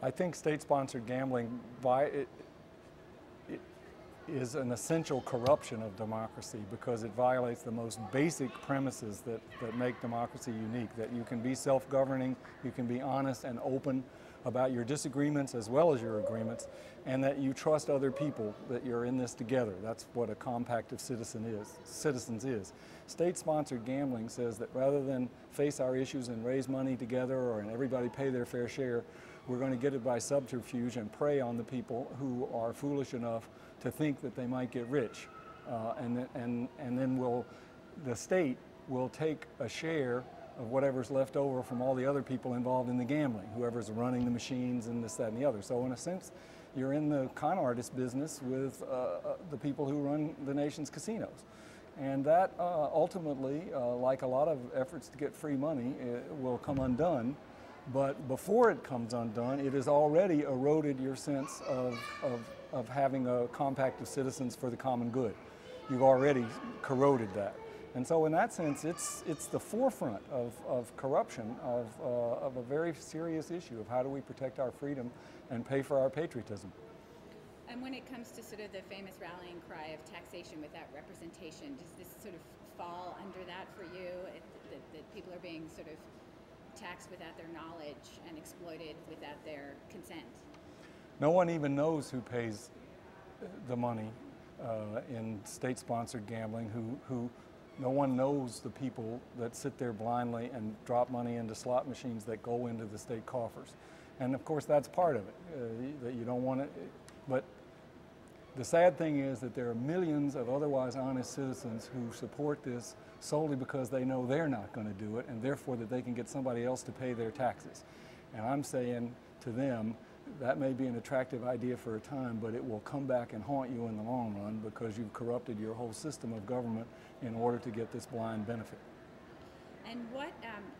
I think state-sponsored gambling is an essential corruption of democracy because it violates the most basic premises that make democracy unique, that you can be self-governing, you can be honest and open about your disagreements as well as your agreements, and that you trust other people, that you're in this together. That's what a compact of citizens is. State-sponsored gambling says that rather than face our issues and raise money together or and everybody pay their fair share, we're going to get it by subterfuge and prey on the people who are foolish enough to think that they might get rich. And then the state will take a share of whatever's left over from all the other people involved in the gambling, whoever's running the machines and this, that, and the other. So in a sense, you're in the con artist business with the people who run the nation's casinos. And that ultimately, like a lot of efforts to get free money, will come undone. But before it comes undone, it has already eroded your sense of having a compact of citizens for the common good. You've already corroded that. And so in that sense, it's the forefront of corruption of a very serious issue of how do we protect our freedom and pay for our patriotism. And when it comes to sort of the famous rallying cry of taxation without representation, does this sort of fall under that for you, that people are being sort of taxed without their knowledge and exploited without their consent? No one even knows who pays the money in state-sponsored gambling, who no one knows the people that sit there blindly and drop money into slot machines that go into the state coffers. And of course that's part of it, that you don't want to, but the sad thing is that there are millions of otherwise honest citizens who support this solely because they know they're not going to do it and therefore that they can get somebody else to pay their taxes. And I'm saying to them, that may be an attractive idea for a time, but it will come back and haunt you in the long run because you've corrupted your whole system of government in order to get this blind benefit. And what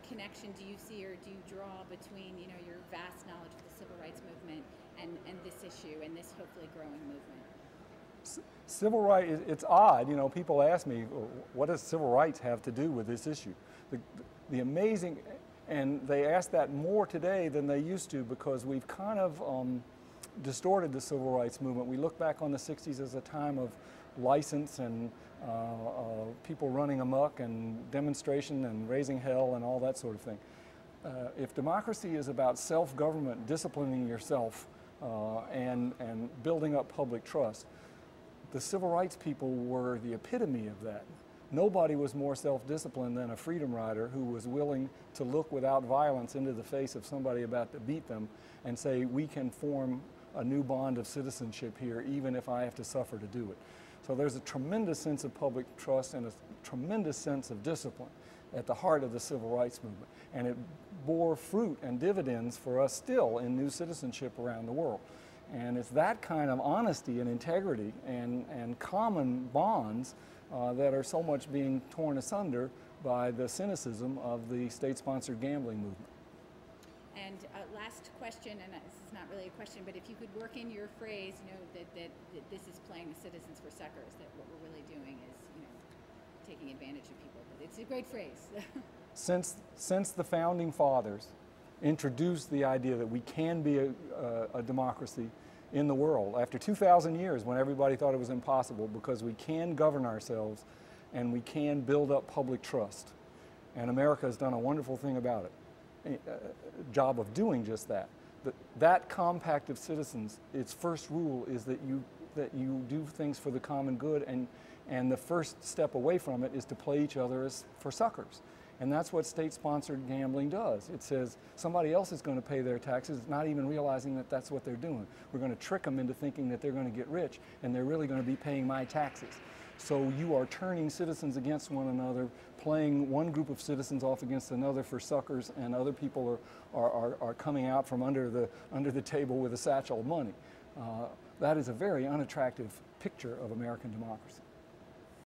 connection do you see or do you draw between, you know, your vast knowledge of the civil rights movement and this issue and this hopefully growing movement? Civil rights, it's odd, you know, people ask me, what does civil rights have to do with this issue? The amazing, and they ask that more today than they used to because we've kind of distorted the civil rights movement. We look back on the 60s as a time of license and people running amok and demonstration and raising hell and all that sort of thing. If democracy is about self-government, disciplining yourself and building up public trust, the civil rights people were the epitome of that. Nobody was more self-disciplined than a freedom rider who was willing to look without violence into the face of somebody about to beat them and say, we can form a new bond of citizenship here even if I have to suffer to do it. So there's a tremendous sense of public trust and a tremendous sense of discipline at the heart of the civil rights movement. And it bore fruit and dividends for us still in new citizenship around the world. And it's that kind of honesty and integrity and common bonds that are so much being torn asunder by the cynicism of the state-sponsored gambling movement. And last question, and this is not really a question, but if you could work in your phrase, you know, that this is playing the citizens for suckers, that what we're really doing is, you know, taking advantage of people. But it's a great phrase. Since the founding fathers introduced the idea that we can be a democracy in the world after 2,000 years when everybody thought it was impossible because we can govern ourselves and we can build up public trust. And America has done a wonderful thing about it, a job of doing just that. That compact of citizens, its first rule is that you do things for the common good, and the first step away from it is to play each other as for suckers. And that's what state-sponsored gambling does. It says somebody else is going to pay their taxes, not even realizing that that's what they're doing. We're going to trick them into thinking that they're going to get rich, and they're really going to be paying my taxes. So you are turning citizens against one another, playing one group of citizens off against another for suckers, and other people are coming out from under the table with a satchel of money. That is a very unattractive picture of American democracy.